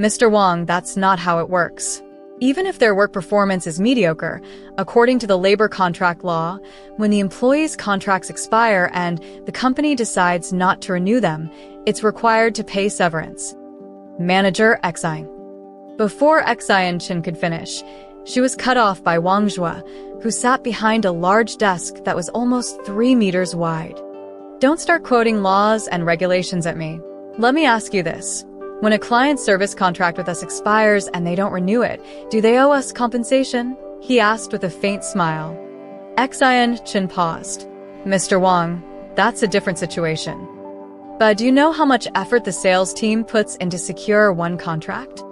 Mr. Wang, that's not how it works. Even if their work performance is mediocre, according to the labor contract law, when the employee's contracts expire and the company decides not to renew them, it's required to pay severance. Manager Xian. Before Xian Chen could finish, she was cut off by Wang Zhua, who sat behind a large desk that was almost 3 meters wide. Don't start quoting laws and regulations at me. Let me ask you this. When a client's service contract with us expires and they don't renew it, do they owe us compensation? He asked with a faint smile. Xian Chen paused. Mr. Wang, that's a different situation. But do you know how much effort the sales team puts into secure one contract?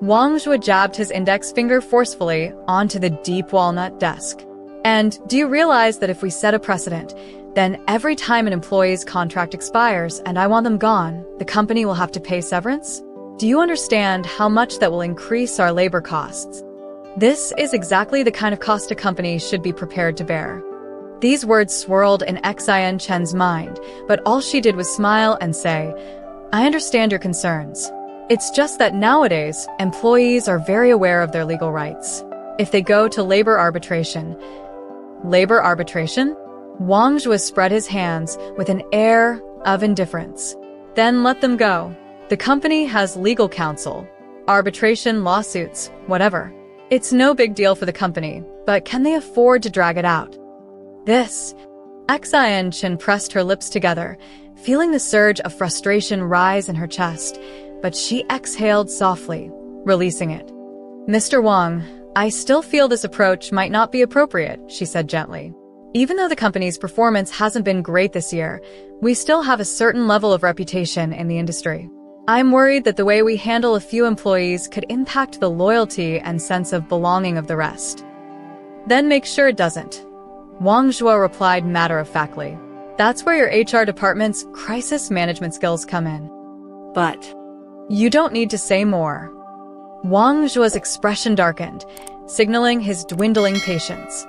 Wang Zhua jabbed his index finger forcefully onto the deep walnut desk. And do you realize that if we set a precedent, then every time an employee's contract expires and I want them gone, the company will have to pay severance? Do you understand how much that will increase our labor costs? This is exactly the kind of cost a company should be prepared to bear. These words swirled in Xian Chen's mind, but all she did was smile and say, I understand your concerns. It's just that nowadays, employees are very aware of their legal rights. If they go to labor arbitration, Wang Zhua spread his hands with an air of indifference. Then let them go. The company has legal counsel, arbitration, lawsuits, whatever. It's no big deal for the company, but can they afford to drag it out? Xian Chen pressed her lips together, feeling the surge of frustration rise in her chest, but she exhaled softly, releasing it. Mr. Wang, I still feel this approach might not be appropriate, she said gently. Even though the company's performance hasn't been great this year, we still have a certain level of reputation in the industry. I'm worried that the way we handle a few employees could impact the loyalty and sense of belonging of the rest. Then make sure it doesn't. Wang Zhua replied matter-of-factly. That's where your HR department's crisis management skills come in. But you don't need to say more. Wang Zhua's expression darkened, signaling his dwindling patience.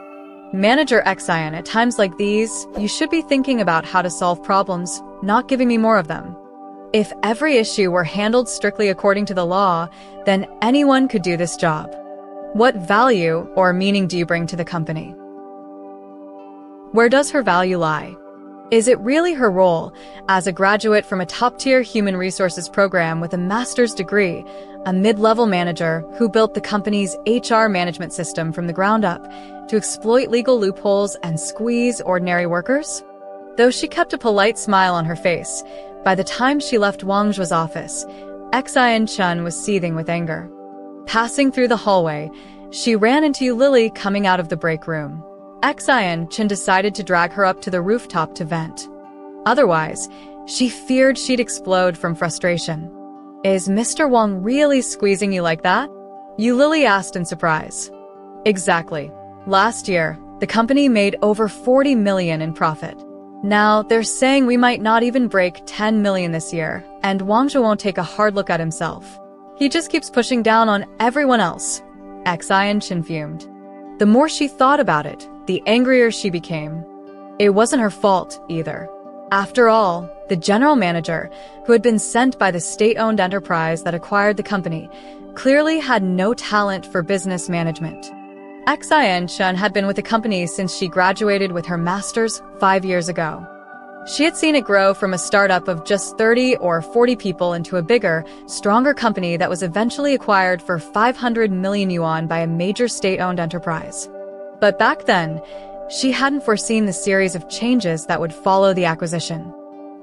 Manager Xian, at times like these, you should be thinking about how to solve problems, not giving me more of them. If every issue were handled strictly according to the law, then anyone could do this job. What value or meaning do you bring to the company? Where does her value lie? Is it really her role as a graduate from a top-tier human resources program with a master's degree, a mid-level manager who built the company's HR management system from the ground up to exploit legal loopholes and squeeze ordinary workers? Though she kept a polite smile on her face, by the time she left Wang Zhua's office, Xian Chen was seething with anger. Passing through the hallway, she ran into Yu Lily coming out of the break room. Xian Chen decided to drag her up to the rooftop to vent. Otherwise, she feared she'd explode from frustration. Is Mr. Wang really squeezing you like that? Yu Lily asked in surprise. Exactly. Last year, the company made over 40 million in profit. Now, they're saying we might not even break 10 million this year, and Wang Zhua won't take a hard look at himself. He just keeps pushing down on everyone else. Xian Chen fumed. The more she thought about it, the angrier she became. It wasn't her fault, either. After all, the general manager, who had been sent by the state-owned enterprise that acquired the company, clearly had no talent for business management. Xian Chen had been with the company since she graduated with her master's 5 years ago. She had seen it grow from a startup of just 30 or 40 people into a bigger, stronger company that was eventually acquired for 500 million yuan by a major state-owned enterprise. But back then, she hadn't foreseen the series of changes that would follow the acquisition.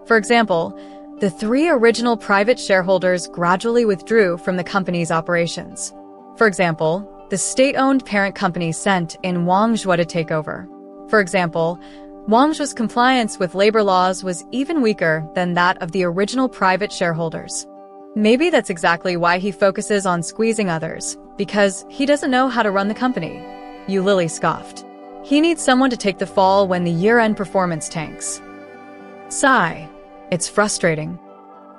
For example, the 3 original private shareholders gradually withdrew from the company's operations. For example, the state-owned parent company sent in Wang Zhua to take over. For example, Wang Zhua's compliance with labor laws was even weaker than that of the original private shareholders. Maybe that's exactly why he focuses on squeezing others, because he doesn't know how to run the company. Yu Lily scoffed. He needs someone to take the fall when the year-end performance tanks. Sigh. It's frustrating.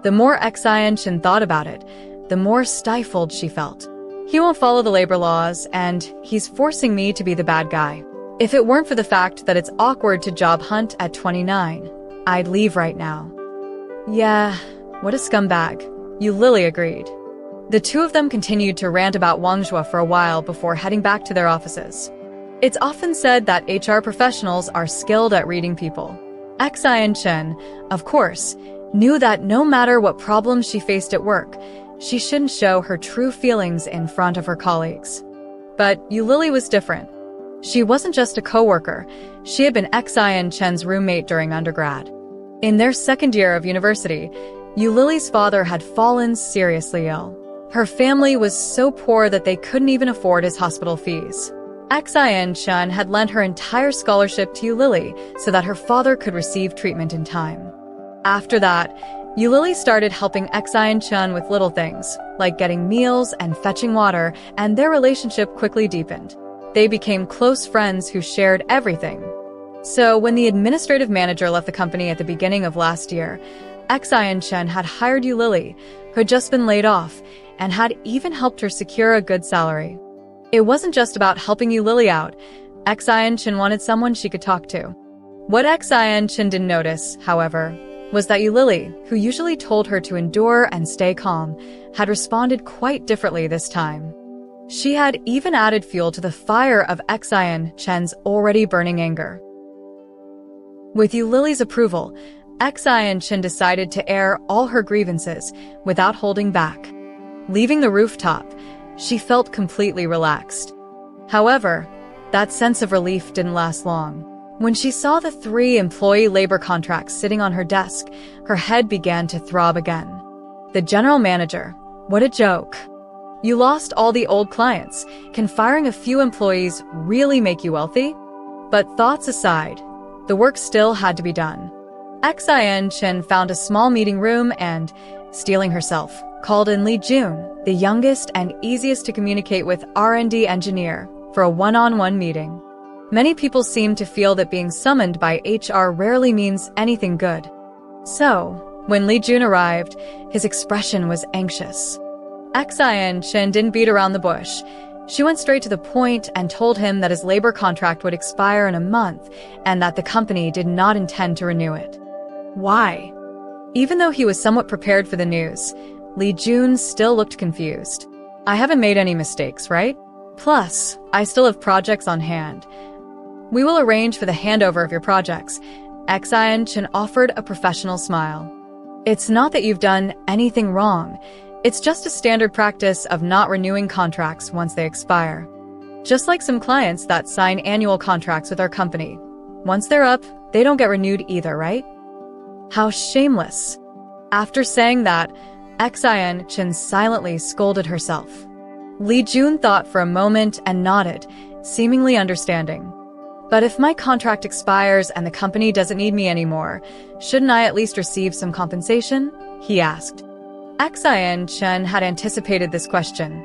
The more Xian Chen thought about it, the more stifled she felt. He won't follow the labor laws, and he's forcing me to be the bad guy. If it weren't for the fact that it's awkward to job hunt at 29, I'd leave right now. Yeah, what a scumbag. Yu Lily agreed. The two of them continued to rant about Wang Zhuo for a while before heading back to their offices. It's often said that HR professionals are skilled at reading people. Xian Chen, of course, knew that no matter what problems she faced at work, she shouldn't show her true feelings in front of her colleagues. But Yu Lily was different. She wasn't just a coworker, she had been Xian Chen's roommate during undergrad. In their second year of university, Yu Lily's father had fallen seriously ill. Her family was so poor that they couldn't even afford his hospital fees. Xian Chen had lent her entire scholarship to Yu Lily so that her father could receive treatment in time. After that, Yu Lily started helping Xian Chen with little things, like getting meals and fetching water, and their relationship quickly deepened. They became close friends who shared everything. So when the administrative manager left the company at the beginning of last year, Xian Chen had hired Yu Lily, who had just been laid off, and had even helped her secure a good salary. It wasn't just about helping Yu Lily out. Xian Chen wanted someone she could talk to. What Xian Chen didn't notice, however, was that Yu Lily, who usually told her to endure and stay calm, had responded quite differently this time. She had even added fuel to the fire of Xian Chen's already burning anger. With Yu Lily's approval, Xian Chen decided to air all her grievances without holding back. Leaving the rooftop, she felt completely relaxed. However, that sense of relief didn't last long. When she saw the 3 employee labor contracts sitting on her desk, her head began to throb again. The general manager, what a joke. You lost all the old clients. Can firing a few employees really make you wealthy? But thoughts aside, the work still had to be done. Xian Chen found a small meeting room and, steeling herself, called in Li Jun, the youngest and easiest to communicate with R&D engineer, for a one-on-one meeting. Many people seem to feel that being summoned by HR rarely means anything good. So, when Li Jun arrived, his expression was anxious. Xian Chen didn't beat around the bush. She went straight to the point and told him that his labor contract would expire in a month and that the company did not intend to renew it. Why? Even though he was somewhat prepared for the news, Li Jun still looked confused. I haven't made any mistakes, right? Plus, I still have projects on hand. We will arrange for the handover of your projects. Xian Chen offered a professional smile. It's not that you've done anything wrong. It's just a standard practice of not renewing contracts once they expire. Just like some clients that sign annual contracts with our company. Once they're up, they don't get renewed either, right? How shameless. After saying that, Xian Chen silently scolded herself. Li Jun thought for a moment and nodded, seemingly understanding. But if my contract expires and the company doesn't need me anymore, shouldn't I at least receive some compensation? He asked. Xian Chen had anticipated this question.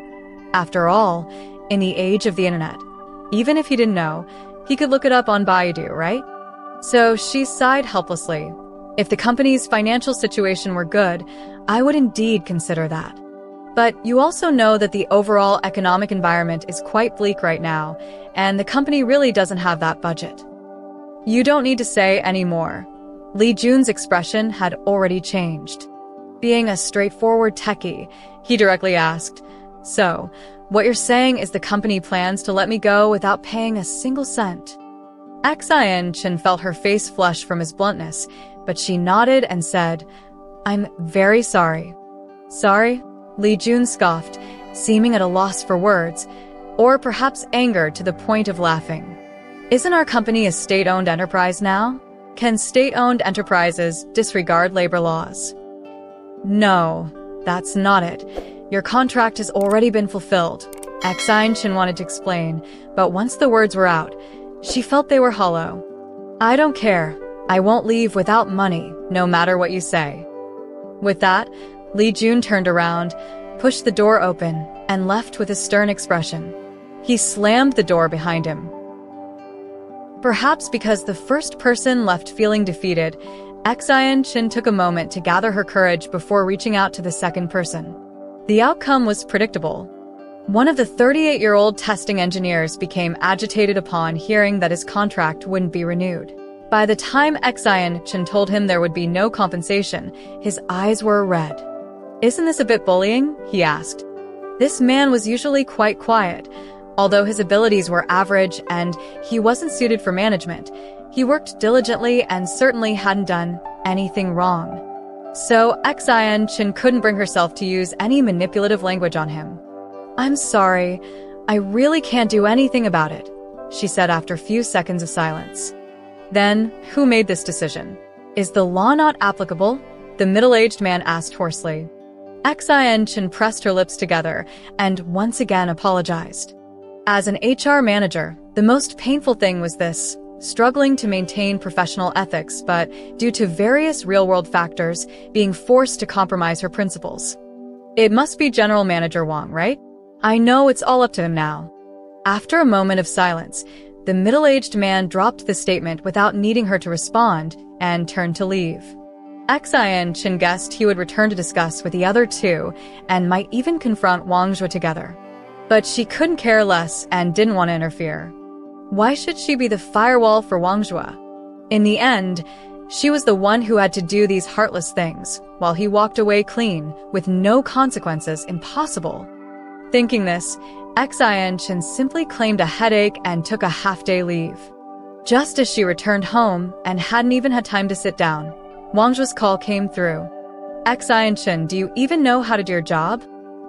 After all, in the age of the internet, even if he didn't know, he could look it up on Baidu, right? So she sighed helplessly. If the company's financial situation were good, I would indeed consider that. But you also know that the overall economic environment is quite bleak right now, and the company really doesn't have that budget. You don't need to say any more. Li Jun's expression had already changed. Being a straightforward techie, he directly asked, "So, what you're saying is the company plans to let me go without paying a single cent?" Xian Chen felt her face flush from his bluntness, but she nodded and said, "I'm very sorry." "Sorry?" Li Jun scoffed, seeming at a loss for words, or perhaps angered to the point of laughing. Isn't our company a state-owned enterprise now? Can state-owned enterprises disregard labor laws? No, that's not it. Your contract has already been fulfilled. Xian Chen wanted to explain, but once the words were out, she felt they were hollow. I don't care. I won't leave without money, no matter what you say. With that, Li Jun turned around, pushed the door open, and left with a stern expression. He slammed the door behind him. Perhaps because the first person left feeling defeated, Xian Chen took a moment to gather her courage before reaching out to the second person. The outcome was predictable. One of the 38-year-old testing engineers became agitated upon hearing that his contract wouldn't be renewed. By the time Xian Chen told him there would be no compensation, his eyes were red. Isn't this a bit bullying? He asked. This man was usually quite quiet. Although his abilities were average and he wasn't suited for management, he worked diligently and certainly hadn't done anything wrong. So Xian Chen couldn't bring herself to use any manipulative language on him. "I'm sorry, I really can't do anything about it," she said after a few seconds of silence. "Then, who made this decision? Is the law not applicable?" the middle-aged man asked hoarsely. Xian Chen pressed her lips together and once again apologized. As an HR manager, the most painful thing was this: struggling to maintain professional ethics, but due to various real-world factors, being forced to compromise her principles. "It must be General Manager Wang, right? I know it's all up to him now." After a moment of silence, the middle-aged man dropped the statement without needing her to respond and turned to leave. Xian Chen guessed he would return to discuss with the other two and might even confront Wang Zhuo together. But she couldn't care less and didn't want to interfere. Why should she be the firewall for Wang Zhuo? In the end, she was the one who had to do these heartless things, while he walked away clean, with no consequences impossible. Thinking this, Xian Chen simply claimed a headache and took a half-day leave. Just as she returned home and hadn't even had time to sit down, Wang Zhuo's call came through. "Xian Chen, do you even know how to do your job?"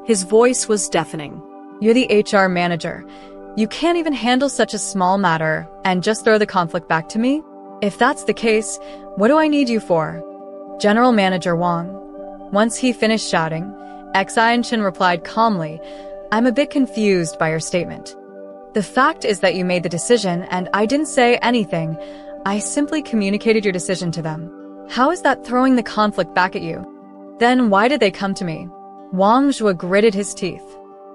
His voice was deafening. "You're the HR manager. You can't even handle such a small matter and just throw the conflict back to me? If that's the case, what do I need you for?" General Manager Wang. Once he finished shouting, Xian Chen replied calmly, "I'm a bit confused by your statement. The fact is that you made the decision and I didn't say anything. I simply communicated your decision to them. How is that throwing the conflict back at you? Then why did they come to me?" Wang Zhuo gritted his teeth.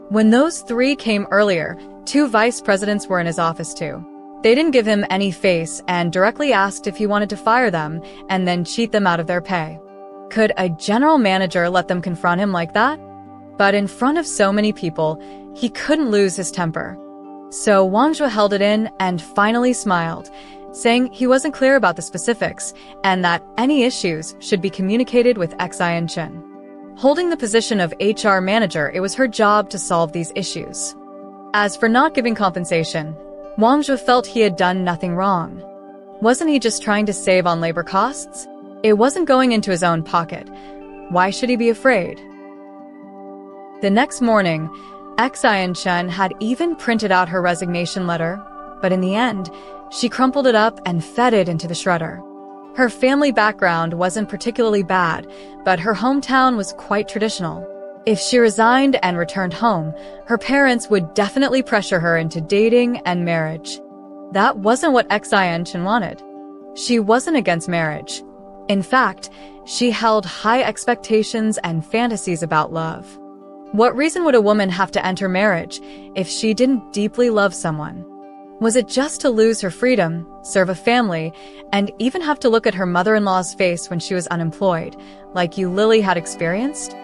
When those three came earlier, 2 vice presidents were in his office too. They didn't give him any face and directly asked if he wanted to fire them and then cheat them out of their pay. Could a general manager let them confront him like that? But in front of so many people, he couldn't lose his temper. So Wang Zhuo held it in and finally smiled, saying he wasn't clear about the specifics and that any issues should be communicated with Xian Chen. Holding the position of HR manager, it was her job to solve these issues. As for not giving compensation, Wang Zhuo felt he had done nothing wrong. Wasn't he just trying to save on labor costs? It wasn't going into his own pocket. Why should he be afraid? The next morning, Xian Chen had even printed out her resignation letter, but in the end, she crumpled it up and fed it into the shredder. Her family background wasn't particularly bad, but her hometown was quite traditional. If she resigned and returned home, her parents would definitely pressure her into dating and marriage. That wasn't what Xian Chen wanted. She wasn't against marriage. In fact, she held high expectations and fantasies about love. What reason would a woman have to enter marriage if she didn't deeply love someone? Was it just to lose her freedom, serve a family, and even have to look at her mother-in-law's face when she was unemployed, like Yu Lily had experienced?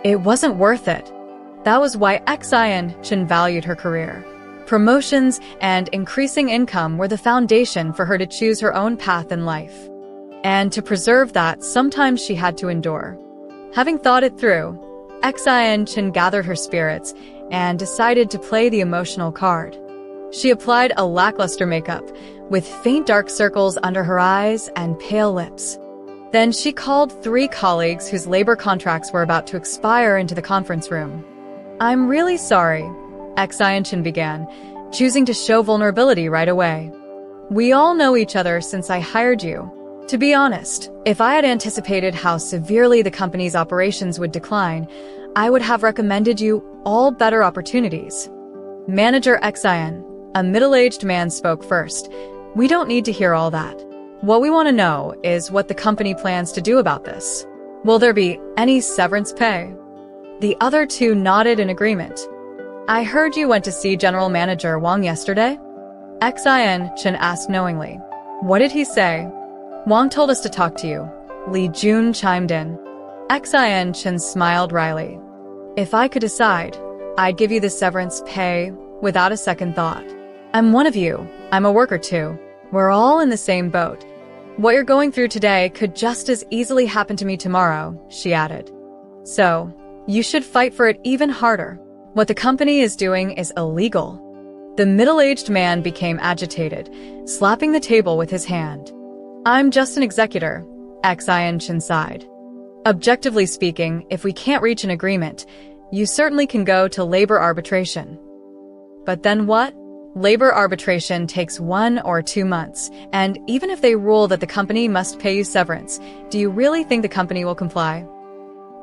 It wasn't worth it. That was why Xian Chen valued her career. Promotions and increasing income were the foundation for her to choose her own path in life. And to preserve that, sometimes she had to endure. Having thought it through, Xian Chen gathered her spirits and decided to play the emotional card. She applied a lackluster makeup, with faint dark circles under her eyes and pale lips. Then she called 3 colleagues whose labor contracts were about to expire into the conference room. "I'm really sorry," Xian Chen began, choosing to show vulnerability right away. "We all know each other since I hired you. To be honest, if I had anticipated how severely the company's operations would decline, I would have recommended you all better opportunities." Manager Xian, a middle-aged man, spoke first. "We don't need to hear all that. What we want to know is what the company plans to do about this. Will there be any severance pay?" The other 2 nodded in agreement. "I heard you went to see General Manager Wang yesterday?" Xian Chen asked knowingly. "What did he say?" "Wang told us to talk to you," Li Jun chimed in. Xian Chen smiled wryly. "If I could decide, I'd give you the severance pay without a second thought. I'm one of you. I'm a worker too. We're all in the same boat. What you're going through today could just as easily happen to me tomorrow," she added. "So, you should fight for it even harder." What the company is doing is illegal. The middle-aged man became agitated, slapping the table with his hand. I'm just an executor, Xian Chen sighed. Objectively speaking, if we can't reach an agreement, you certainly can go to labor arbitration. But then what? Labor arbitration takes 1 or 2 months, and even if they rule that the company must pay you severance, do you really think the company will comply?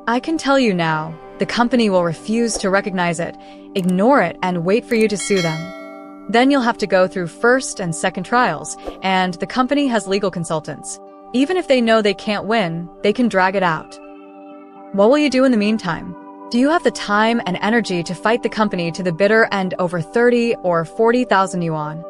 I can tell you now, the company will refuse to recognize it, ignore it, and wait for you to sue them. Then you'll have to go through first and second trials, and the company has legal consultants. Even if they know they can't win, they can drag it out. What will you do in the meantime? Do you have the time and energy to fight the company to the bitter end over 30 or 40,000 yuan?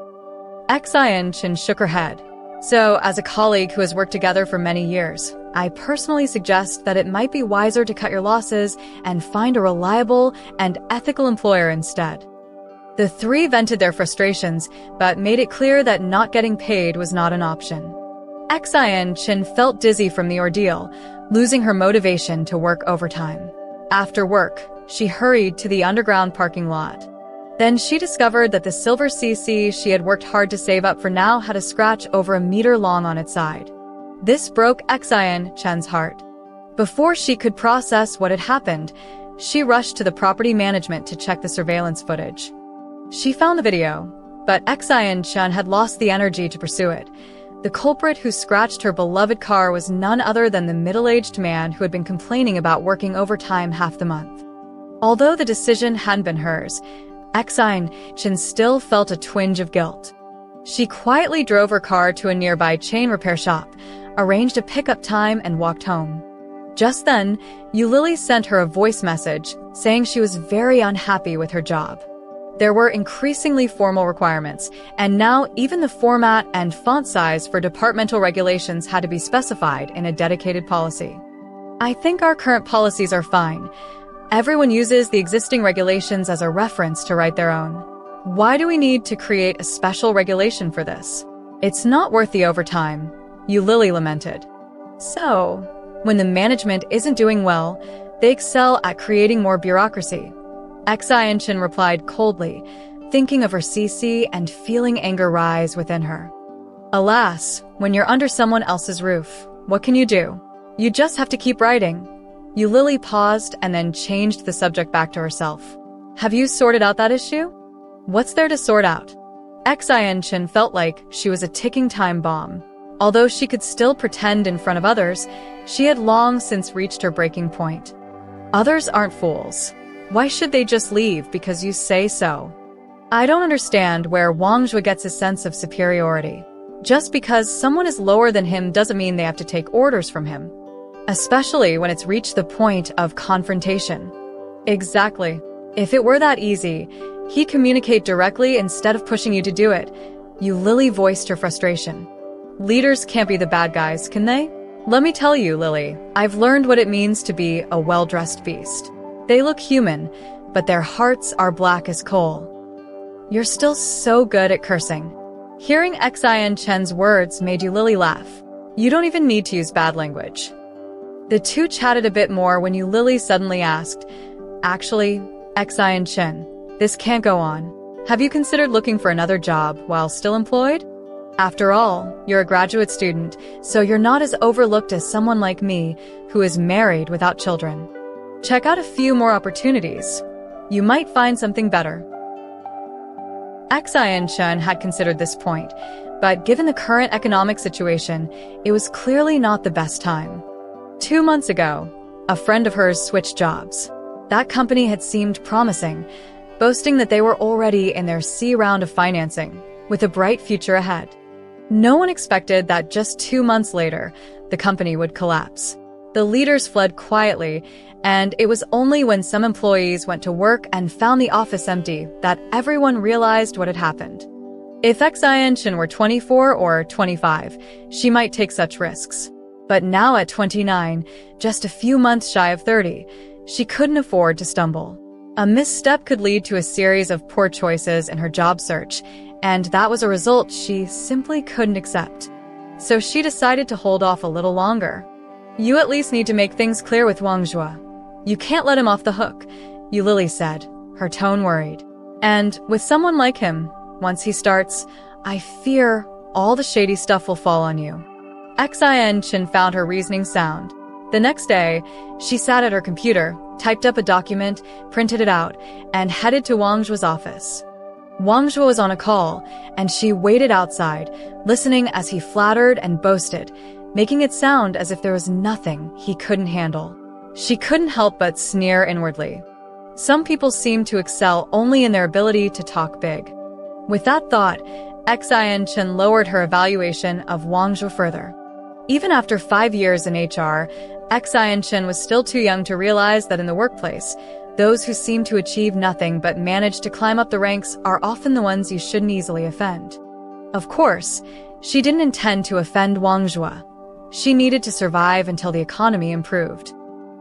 Xian Chen shook her head. So, as a colleague who has worked together for many years, I personally suggest that it might be wiser to cut your losses and find a reliable and ethical employer instead. The three vented their frustrations, but made it clear that not getting paid was not an option. Xian Chen felt dizzy from the ordeal, losing her motivation to work overtime. After work, she hurried to the underground parking lot. Then she discovered that the silver CC she had worked hard to save up for now had a scratch over 1 meter long on its side. This broke Xian Chen's heart. Before she could process what had happened, she rushed to the property management to check the surveillance footage. She found the video, but Xian Chen had lost the energy to pursue it. The culprit who scratched her beloved car was none other than the middle-aged man who had been complaining about working overtime half the month. Although the decision hadn't been hers, Xian Chen still felt a twinge of guilt. She quietly drove her car to a nearby chain repair shop, arranged a pickup time, and walked home. Just then, Yulili sent her a voice message saying she was very unhappy with her job. There were increasingly formal requirements, and now even the format and font size for departmental regulations had to be specified in a dedicated policy. I think our current policies are fine. Everyone uses the existing regulations as a reference to write their own. Why do we need to create a special regulation for this? It's not worth the overtime, Yulili lamented. So, when the management isn't doing well, they excel at creating more bureaucracy. Xian Chen replied coldly, thinking of her CC and feeling anger rise within her. Alas, when you're under someone else's roof, what can you do? You just have to keep writing. Yulili paused and then changed the subject back to herself. Have you sorted out that issue? What's there to sort out? Xian Chen felt like she was a ticking time bomb. Although she could still pretend in front of others, she had long since reached her breaking point. Others aren't fools. Why should they just leave because you say so? I don't understand where Wang Zhua gets a sense of superiority. Just because someone is lower than him doesn't mean they have to take orders from him. Especially when it's reached the point of confrontation. Exactly. If it were that easy, he'd communicate directly instead of pushing you to do it. Yulili voiced her frustration. Leaders can't be the bad guys, can they? Let me tell you, Lily, I've learned what it means to be a well-dressed beast. They look human, but their hearts are black as coal. You're still so good at cursing. Hearing Xian Chen's words made Yulili laugh. You don't even need to use bad language. The two chatted a bit more when Yulili suddenly asked, Actually, Xian Chen, this can't go on. Have you considered looking for another job while still employed? After all, you're a graduate student, so you're not as overlooked as someone like me who is married without children. Check out a few more opportunities. You might find something better. Xian Chen had considered this point, but given the current economic situation, it was clearly not the best time. 2 months ago, a friend of hers switched jobs. That company had seemed promising, boasting that they were already in their C round of financing, with a bright future ahead. No one expected that just 2 months later, the company would collapse. The leaders fled quietly, and it was only when some employees went to work and found the office empty that everyone realized what had happened. If Xian Chen were 24 or 25, she might take such risks. But now at 29, just a few months shy of 30, she couldn't afford to stumble. A misstep could lead to a series of poor choices in her job search, and that was a result she simply couldn't accept. So she decided to hold off a little longer. You at least need to make things clear with Wang Zhua. You can't let him off the hook, Yulili said, her tone worried. And with someone like him, once he starts, I fear all the shady stuff will fall on you. Xin Chen found her reasoning sound. The next day, she sat at her computer, typed up a document, printed it out, and headed to Wang Zhuo's office. Wang Zhuo was on a call, and she waited outside, listening as he flattered and boasted, making it sound as if there was nothing he couldn't handle. She couldn't help but sneer inwardly. Some people seem to excel only in their ability to talk big. With that thought, Xin Chen lowered her evaluation of Wang Zhuo further. Even after 5 years in HR, Xin Chen was still too young to realize that in the workplace, those who seem to achieve nothing but manage to climb up the ranks are often the ones you shouldn't easily offend. Of course, she didn't intend to offend Wang Zhuo. She needed to survive until the economy improved.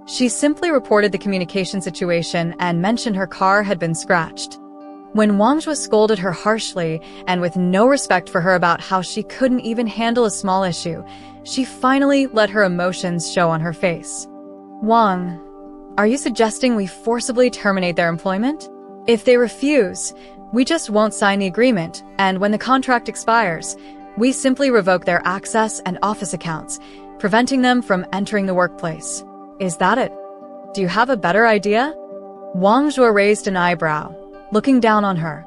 She simply reported the communication situation and mentioned her car had been scratched. When Wang Zhuo scolded her harshly and with no respect for her about how she couldn't even handle a small issue, she finally let her emotions show on her face. Wang, are you suggesting we forcibly terminate their employment? If they refuse, we just won't sign the agreement, and when the contract expires, we simply revoke their access and office accounts, preventing them from entering the workplace. Is that it? Do you have a better idea? Wang Zhuo raised an eyebrow, looking down on her.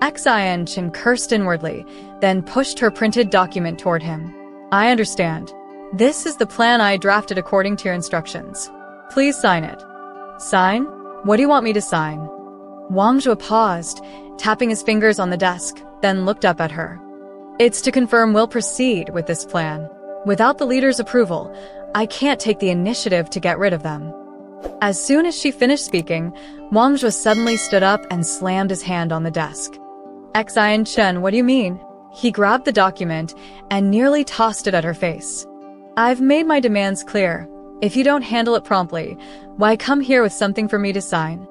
Xin Chen cursed inwardly, then pushed her printed document toward him. I understand. This is the plan I drafted according to your instructions. Please sign it. Sign? What do you want me to sign? Wang Zhuo paused, tapping his fingers on the desk, then looked up at her. It's to confirm we'll proceed with this plan. Without the leader's approval, I can't take the initiative to get rid of them. As soon as she finished speaking, Wang Zhuo suddenly stood up and slammed his hand on the desk. Xin Chen, what do you mean? He grabbed the document and nearly tossed it at her face. I've made my demands clear. If you don't handle it promptly, why come here with something for me to sign?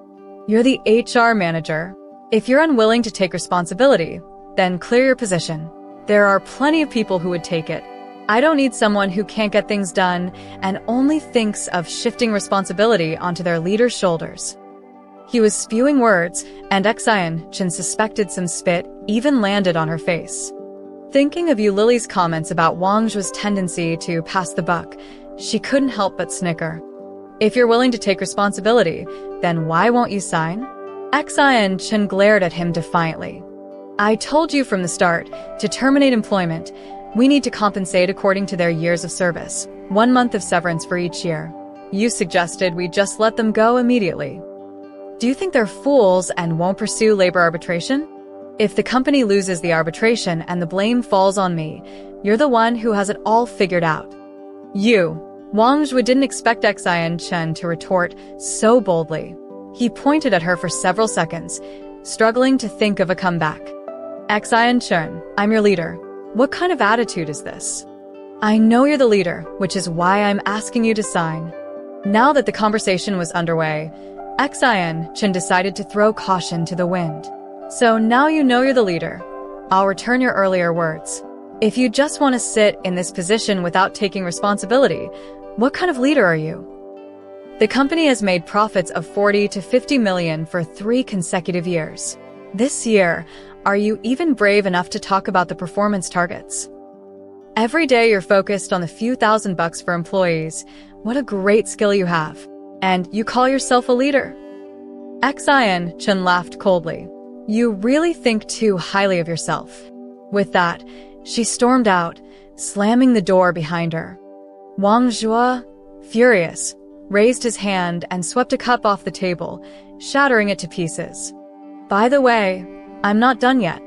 You're the HR manager. If you're unwilling to take responsibility, then clear your position. There are plenty of people who would take it. I don't need someone who can't get things done and only thinks of shifting responsibility onto their leader's shoulders. He was spewing words, and Xin Chen suspected some spit even landed on her face. Thinking of Yu Lily's comments about Wang Zhuo's tendency to pass the buck, she couldn't help but snicker. If you're willing to take responsibility, then why won't you sign? Xin Chen glared at him defiantly. I told you from the start, to terminate employment, we need to compensate according to their years of service, 1 month of severance for each year. You suggested we just let them go immediately. Do you think they're fools and won't pursue labor arbitration? If the company loses the arbitration and the blame falls on me, you're the one who has it all figured out. Wang Zhuo didn't expect Xin Chen to retort so boldly. He pointed at her for several seconds, struggling to think of a comeback. Xin Chen, I'm your leader. What kind of attitude is this? I know you're the leader, which is why I'm asking you to sign. Now that the conversation was underway, Xin Chen decided to throw caution to the wind. So now you know you're the leader. I'll return your earlier words. If you just want to sit in this position without taking responsibility, what kind of leader are you? The company has made profits of 40 to 50 million for 3 consecutive years. This year, are you even brave enough to talk about the performance targets? Every day you're focused on the few $1,000s for employees. What a great skill you have. And you call yourself a leader? Xin Chen laughed coldly. You really think too highly of yourself. With that, she stormed out, slamming the door behind her. Wang Zhuo, furious, raised his hand and swept a cup off the table, shattering it to pieces. By the way, I'm not done yet.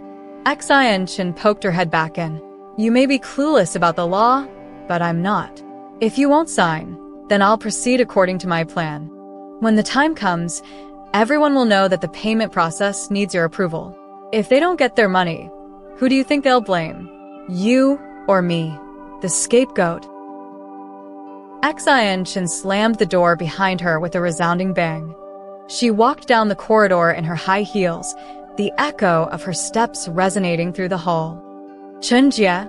Xin Chen poked her head back in. You may be clueless about the law, but I'm not. If you won't sign, then I'll proceed according to my plan. When the time comes, everyone will know that the payment process needs your approval. If they don't get their money, who do you think they'll blame? You or me, the scapegoat? Xin Chen slammed the door behind her with a resounding bang. She walked down the corridor in her high heels, the echo of her steps resonating through the hall. Chen Jie,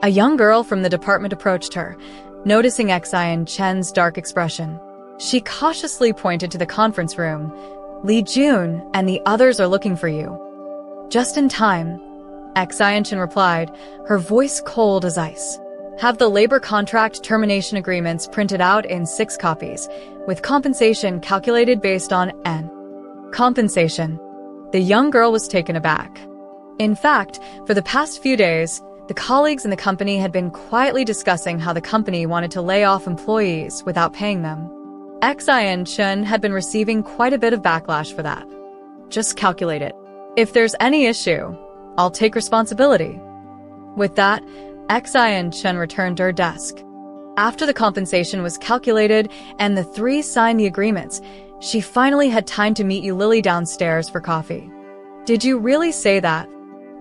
a young girl from the department, approached her, noticing Xin Chen's dark expression. She cautiously pointed to the conference room. Li Jun and the others are looking for you. Just in time, Xianchen replied, her voice cold as ice. Have the labor contract termination agreements printed out in 6 copies, with compensation calculated based on N. Compensation. The young girl was taken aback. In fact, for the past few days, the colleagues in the company had been quietly discussing how the company wanted to lay off employees without paying them. Xianchen had been receiving quite a bit of backlash for that. Just calculate it. If there's any issue, I'll take responsibility. With that, Xianchen returned to her desk. After the compensation was calculated and the 3 signed the agreements, she finally had time to meet Yulili downstairs for coffee. Did you really say that?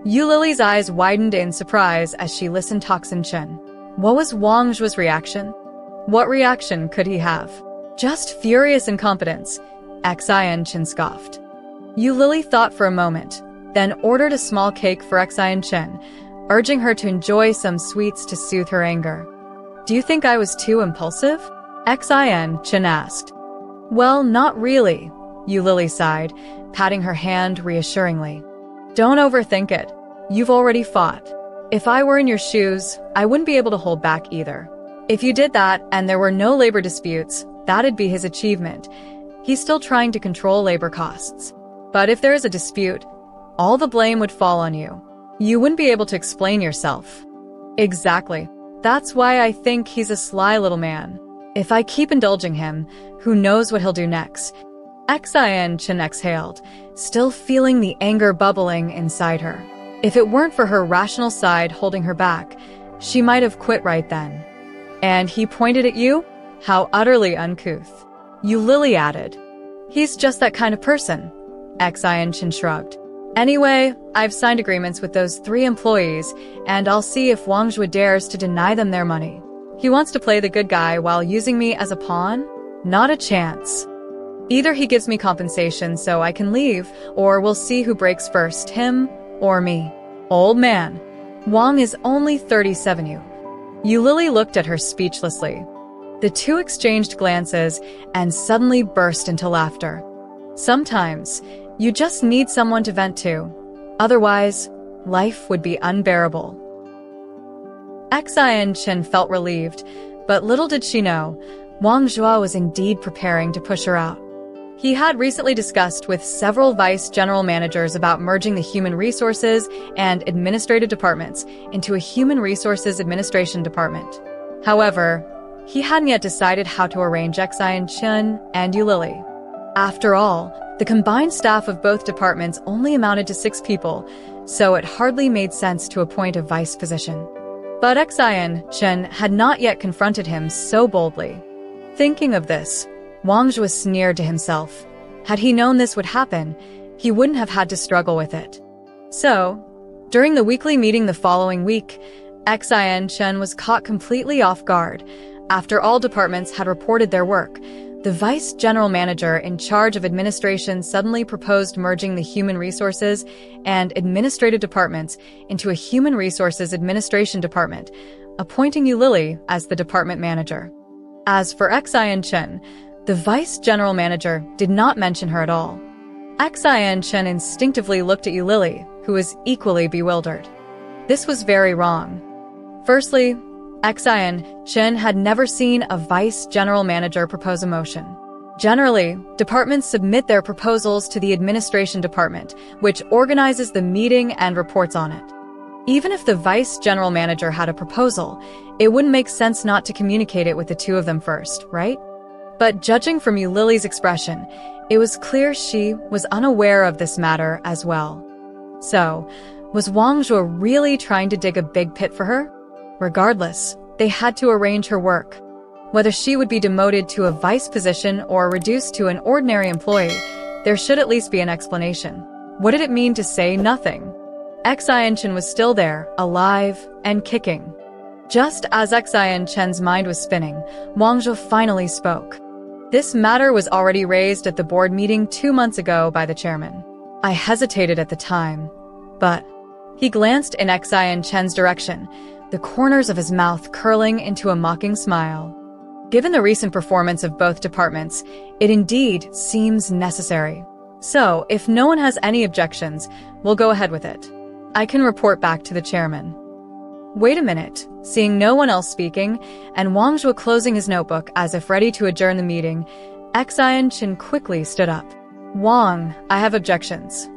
Yulili's eyes widened in surprise as she listened to Xianchen. What was Wang Zhuo's reaction? What reaction could he have? Just furious incompetence, Xianchen scoffed. Yulili thought for a moment, then ordered a small cake for Xianchen, urging her to enjoy some sweets to soothe her anger. Do you think I was too impulsive? Xianchen asked. Well, not really, Yulili sighed, patting her hand reassuringly. Don't overthink it. You've already fought. If I were in your shoes, I wouldn't be able to hold back either. If you did that and there were no labor disputes, that'd be his achievement. He's still trying to control labor costs. But if there is a dispute, all the blame would fall on you. You wouldn't be able to explain yourself. Exactly. That's why I think he's a sly little man. If I keep indulging him, who knows what he'll do next? Xianchen exhaled, still feeling the anger bubbling inside her. If it weren't for her rational side holding her back, she might have quit right then. And he pointed at you? How utterly uncouth. Yulili added. He's just that kind of person. Xianchen shrugged. Anyway, I've signed agreements with those 3 employees, and I'll see if Wang Zhuo dares to deny them their money. He wants to play the good guy while using me as a pawn? Not a chance. Either he gives me compensation so I can leave, or we'll see who breaks first, him or me. Old man. Wang is only 37 you. Yulili looked at her speechlessly. The 2 exchanged glances and suddenly burst into laughter. Sometimes, you just need someone to vent to. Otherwise, life would be unbearable. Xianchen felt relieved, but little did she know, Wang Zhuo was indeed preparing to push her out. He had recently discussed with several vice general managers about merging the human resources and administrative departments into a human resources administration department. However, he hadn't yet decided how to arrange Xianchen and Yulili. After all, the combined staff of both departments only amounted to 6 people, so it hardly made sense to appoint a vice position. But Xianchen had not yet confronted him so boldly. Thinking of this, Wang Zhuo sneered to himself. Had he known this would happen, he wouldn't have had to struggle with it. So, during the weekly meeting the following week, Xianchen was caught completely off guard. After all departments had reported their work, the vice general manager in charge of administration suddenly proposed merging the human resources and administrative departments into a human resources administration department, appointing Yulili as the department manager. As for Xianchen, the vice general manager did not mention her at all. Xianchen instinctively looked at Yulili, who was equally bewildered. This was very wrong. Firstly, Xianchen had never seen a vice general manager propose a motion. Generally, departments submit their proposals to the administration department, which organizes the meeting and reports on it. Even if the vice general manager had a proposal, it wouldn't make sense not to communicate it with the 2 of them first, right? But judging from Yulili's expression, it was clear she was unaware of this matter as well. So, was Wang Zhuo really trying to dig a big pit for her? Regardless, they had to arrange her work. Whether she would be demoted to a vice position or reduced to an ordinary employee, there should at least be an explanation. What did it mean to say nothing? Xianchen was still there, alive and kicking. Just as Xianchen's mind was spinning, Wang Zhuo finally spoke. This matter was already raised at the board meeting 2 months ago by the chairman. I hesitated at the time, but... He glanced in Xianchen's direction, the corners of his mouth curling into a mocking smile. Given the recent performance of both departments, it indeed seems necessary. So, if no one has any objections, we'll go ahead with it. I can report back to the chairman. Wait a minute. Seeing no one else speaking, and Wang Zhuo closing his notebook as if ready to adjourn the meeting, Xian Chen quickly stood up. Wang, I have objections.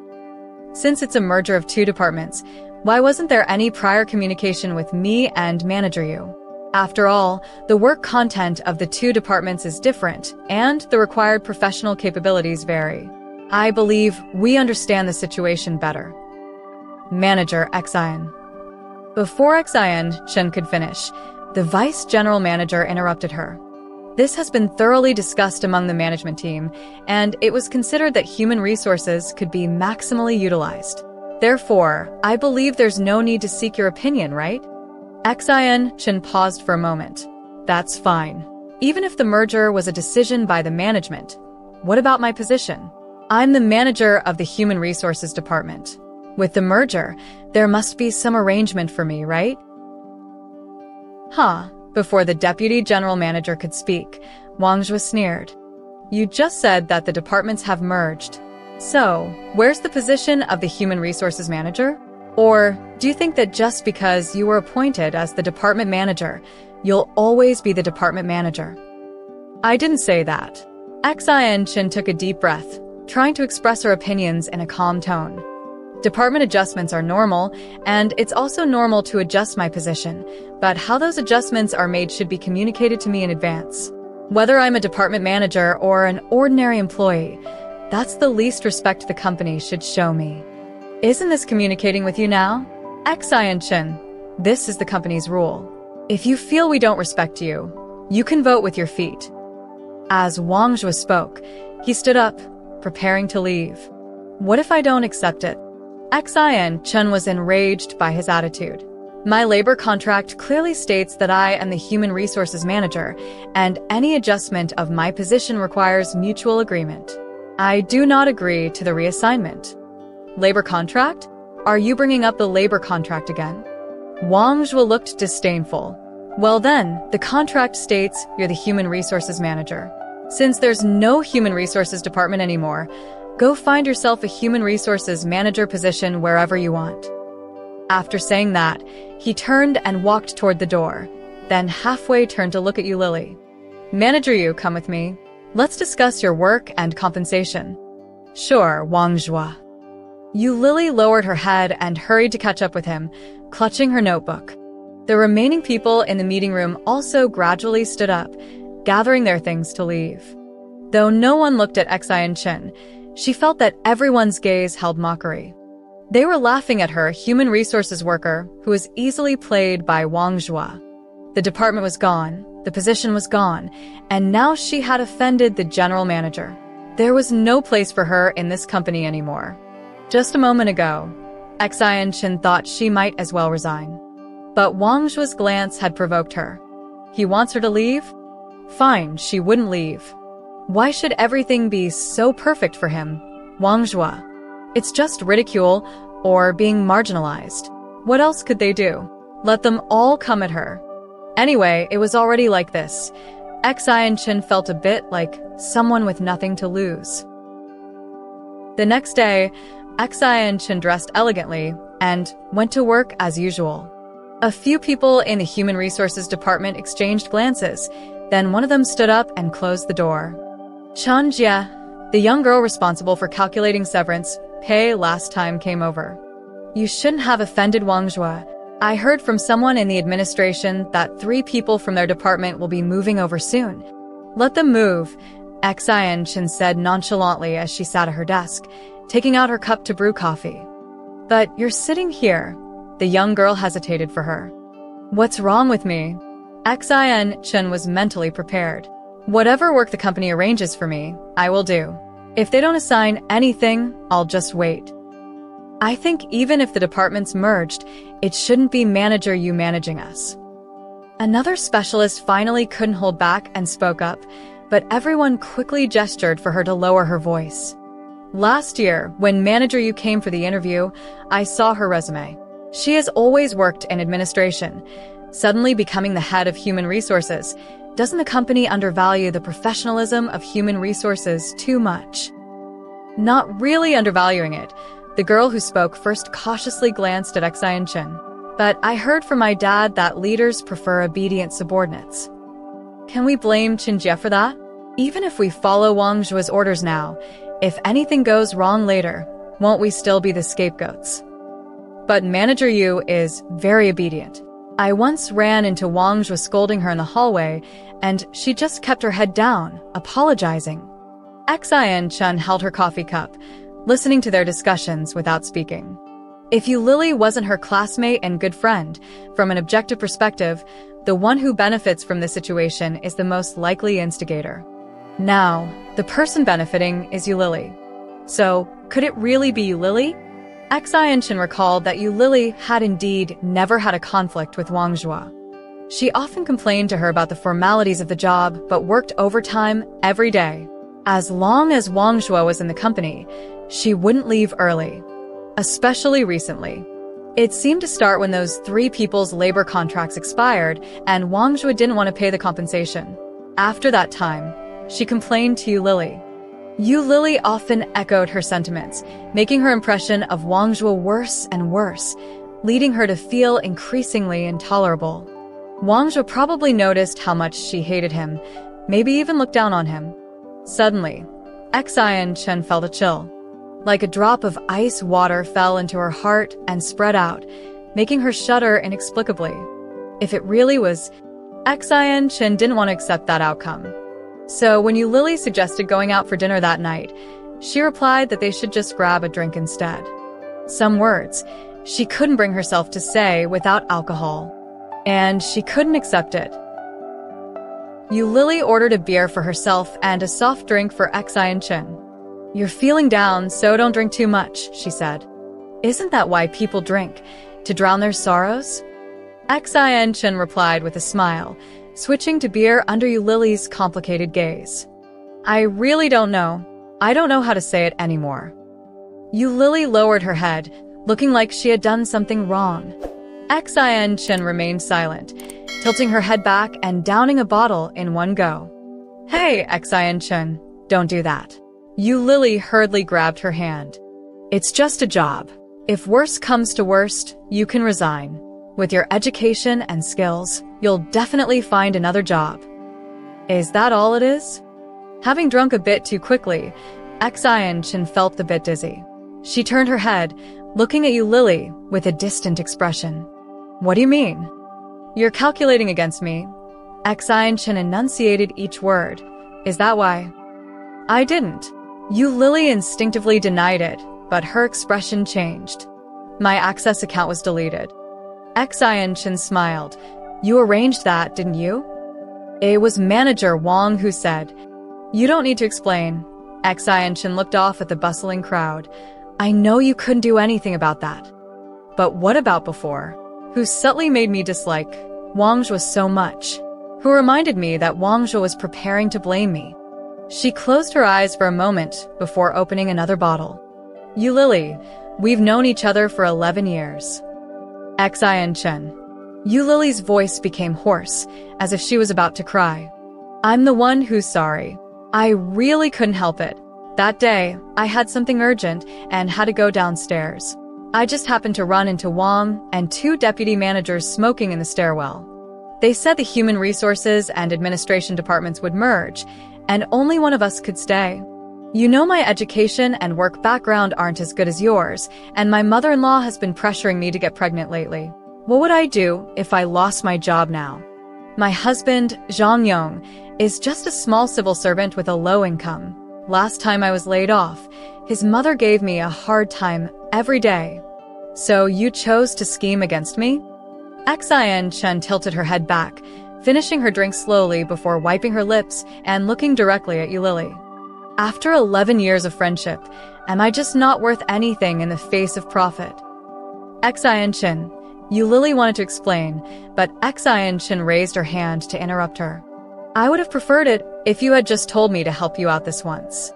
Since it's a merger of two departments, why wasn't there any prior communication with me and Manager Yu? After all, the work content of the two departments is different, and the required professional capabilities vary. I believe we understand the situation better. Manager Xian. Before Xian Chen could finish, the Vice General Manager interrupted her. This has been thoroughly discussed among the management team, and it was considered that human resources could be maximally utilized. Therefore, I believe there's no need to seek your opinion, right? Xian Chen paused for a moment. That's fine. Even if the merger was a decision by the management, what about my position? I'm the manager of the Human Resources Department. With the merger, there must be some arrangement for me, right? Before the Deputy General Manager could speak, Wang Zhuo sneered. You just said that the departments have merged. So, where's the position of the Human Resources Manager? Or do you think that just because you were appointed as the department manager, you'll always be the department manager? I didn't say that. Xian Chen took a deep breath, trying to express her opinions in a calm tone. Department adjustments are normal, and it's also normal to adjust my position, but how those adjustments are made should be communicated to me in advance. Whether I'm a department manager or an ordinary employee, that's the least respect the company should show me. Isn't this communicating with you now? Xian Chen, this is the company's rule. If you feel we don't respect you, you can vote with your feet. As Wang Zhuo spoke, he stood up, preparing to leave. What if I don't accept it? Xian Chen was enraged by his attitude. My labor contract clearly states that I am the Human Resources Manager, and any adjustment of my position requires mutual agreement. I do not agree to the reassignment. Labor contract? Are you bringing up the labor contract again? Wang Zhuo looked disdainful. Well then, the contract states you're the Human Resources Manager. Since there's no Human Resources Department anymore, go find yourself a Human Resources Manager position wherever you want. After saying that, he turned and walked toward the door, then halfway turned to look at Yu Lily. Manager Yu, come with me. Let's discuss your work and compensation. Sure, Wang Zhuo. Yu Lily lowered her head and hurried to catch up with him, clutching her notebook. The remaining people in the meeting room also gradually stood up, gathering their things to leave. Though no one looked at Xian Chen, she felt that everyone's gaze held mockery. They were laughing at her, human resources worker, who was easily played by Wang Zhuo. The department was gone, the position was gone, and now she had offended the general manager. There was no place for her in this company anymore. Just a moment ago, Xian Chen thought she might as well resign. But Wang Zhuo's glance had provoked her. He wants her to leave? Fine, she wouldn't leave. Why should everything be so perfect for him, Wang Zhuo? It's just ridicule or being marginalized. What else could they do? Let them all come at her. Anyway, it was already like this. Xian Chen felt a bit like someone with nothing to lose. The next day, Xian Chen dressed elegantly and went to work as usual. A few people in the Human Resources Department exchanged glances, then one of them stood up and closed the door. Chen Jie, the young girl responsible for calculating severance pay last time, came over. You shouldn't have offended Wang Zhuo. I heard from someone in the administration that 3 people from their department will be moving over soon. Let them move, Xian Chen said nonchalantly as she sat at her desk, taking out her cup to brew coffee. But you're sitting here. The young girl hesitated for her. What's wrong with me? Xian Chen was mentally prepared. Whatever work the company arranges for me, I will do. If they don't assign anything, I'll just wait. I think even if the departments merged, it shouldn't be Manager Yu managing us. Another specialist finally couldn't hold back and spoke up, but everyone quickly gestured for her to lower her voice. Last year, when Manager Yu came for the interview, I saw her resume. She has always worked in administration. Suddenly becoming the head of human resources, doesn't the company undervalue the professionalism of human resources too much? Not really undervaluing it, the girl who spoke first cautiously glanced at Xian Chen. But I heard from my dad that leaders prefer obedient subordinates. Can we blame Qin Jie for that? Even if we follow Wang Zhuo's orders now, if anything goes wrong later, won't we still be the scapegoats? But Manager Yu is very obedient. I once ran into Wang Zhuo scolding her in the hallway, and she just kept her head down, apologizing. Xian Chen held her coffee cup, listening to their discussions without speaking. If Yu Lili wasn't her classmate and good friend, from an objective perspective, the one who benefits from this situation is the most likely instigator. Now, the person benefiting is Yu Lili. So, could it really be Yu Lili? Xian Chen recalled that Yu Lili had indeed never had a conflict with Wang Zhuo. She often complained to her about the formalities of the job, but worked overtime every day. As long as Wang Zhuo was in the company, she wouldn't leave early. Especially recently. It seemed to start when those 3 people's labor contracts expired and Wang Zhuo didn't want to pay the compensation. After that time, she complained to Yu Lili. Yu Lili often echoed her sentiments, making her impression of Wang Zhuo worse and worse, leading her to feel increasingly intolerable. Wang Zhuo probably noticed how much she hated him, maybe even looked down on him. Suddenly, Xian Chen felt a chill. Like a drop of ice water fell into her heart and spread out, making her shudder inexplicably. If it really was, Xian Chen didn't want to accept that outcome. So when Yu Lili suggested going out for dinner that night, she replied that they should just grab a drink instead. Some words she couldn't bring herself to say without alcohol, and she couldn't accept it. Yu Lili ordered a beer for herself and a soft drink for Xian Chen. You're feeling down, so don't drink too much, she said. Isn't that why people drink? To drown their sorrows? Xian Chen replied with a smile, switching to beer under Yu Lili's complicated gaze. I really don't know. I don't know how to say it anymore. Yu Lili lowered her head, looking like she had done something wrong. Xian Chen remained silent, tilting her head back and downing a bottle in one go. Hey, Xian Chen, don't do that. Yu Lili hurriedly grabbed her hand. It's just a job. If worst comes to worst, you can resign. With your education and skills, you'll definitely find another job. Is that all it is? Having drunk a bit too quickly, Xian Chen felt a bit dizzy. She turned her head, looking at Yu Lili with a distant expression. What do you mean? You're calculating against me. Xian Chen enunciated each word. Is that why? I didn't. Yu Lili instinctively denied it, but her expression changed. My Access account was deleted. Xian Chen smiled. You arranged that, didn't you? It was Manager Wang who said. You don't need to explain. Xian Chen looked off at the bustling crowd. I know you couldn't do anything about that. But what about before? Who subtly made me dislike Wang Zhuo so much? Who reminded me that Wang Zhuo was preparing to blame me? She closed her eyes for a moment before opening another bottle. Yu Lili, we've known each other for 11 years. Xian Chen. Yu Lili's voice became hoarse, as if she was about to cry. I'm the one who's sorry. I really couldn't help it. That day, I had something urgent and had to go downstairs. I just happened to run into Wang and 2 deputy managers smoking in the stairwell. They said the human resources and administration departments would merge, and only one of us could stay. You know my education and work background aren't as good as yours, and my mother-in-law has been pressuring me to get pregnant lately. What would I do if I lost my job now? My husband, Zhang Yong, is just a small civil servant with a low income. Last time I was laid off, his mother gave me a hard time every day. So you chose to scheme against me? Xian Chen tilted her head back, finishing her drink slowly before wiping her lips and looking directly at Yu Lili. After 11 years of friendship, am I just not worth anything in the face of profit? Xian Chen, Yu Lili wanted to explain, but Xian Chen raised her hand to interrupt her. I would have preferred it if you had just told me to help you out this once.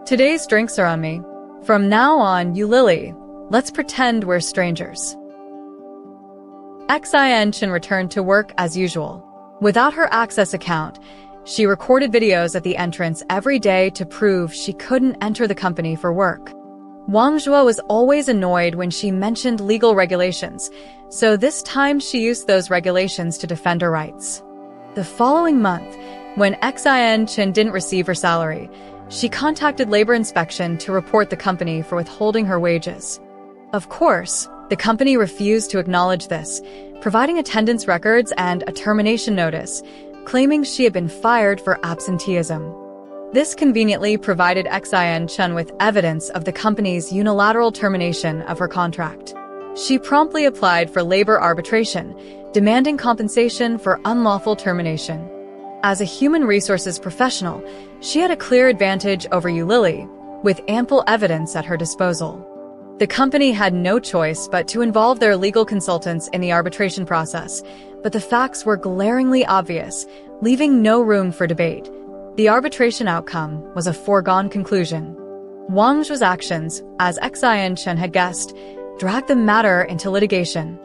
Today's drinks are on me. From now on, Yu Lili, let's pretend we're strangers. Xian Chen returned to work as usual. Without her Access account, She recorded videos at the entrance every day to prove she couldn't enter the company for work. Wang Zhuo was always annoyed when she mentioned legal regulations, so this time she used those regulations to defend her rights. The following month, when Xin Chen didn't receive her salary, she contacted Labor Inspection to report the company for withholding her wages. Of course, the company refused to acknowledge this, providing attendance records and a termination notice, claiming she had been fired for absenteeism. This conveniently provided Xin Chen with evidence of the company's unilateral termination of her contract. She promptly applied for labor arbitration, demanding compensation for unlawful termination. As a human resources professional, she had a clear advantage over Yu Lili, with ample evidence at her disposal. The company had no choice but to involve their legal consultants in the arbitration process, but the facts were glaringly obvious, leaving no room for debate. The arbitration outcome was a foregone conclusion. Wang Zhuo's actions, as Xin Chen had guessed, dragged the matter into litigation.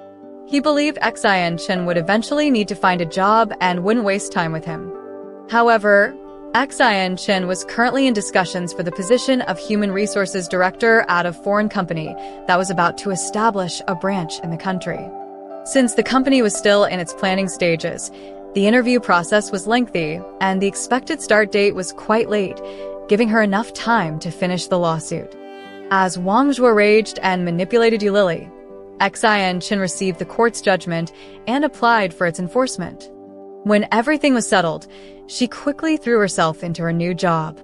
He believed Xin Chen would eventually need to find a job and wouldn't waste time with him. However, Xin Chen was currently in discussions for the position of Human Resources Director at a foreign company that was about to establish a branch in the country. Since the company was still in its planning stages, the interview process was lengthy, and the expected start date was quite late, giving her enough time to finish the lawsuit. As Wang Zhuo raged and manipulated Yu Lili, Xin Chen received the court's judgment and applied for its enforcement. When everything was settled, she quickly threw herself into her new job.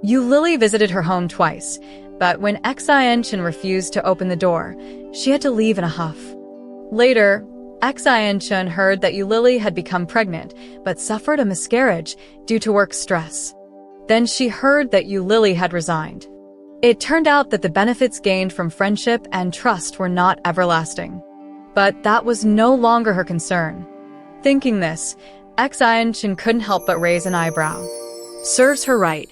Yu Lili visited her home twice, but when Xin Chen refused to open the door, she had to leave in a huff. Later, Xin Chen heard that Yu Lili had become pregnant, but suffered a miscarriage due to work stress. Then she heard that Yu Lili had resigned. It turned out that the benefits gained from friendship and trust were not everlasting. But that was no longer her concern. Thinking this, Xin Chen couldn't help but raise an eyebrow. Serves her right.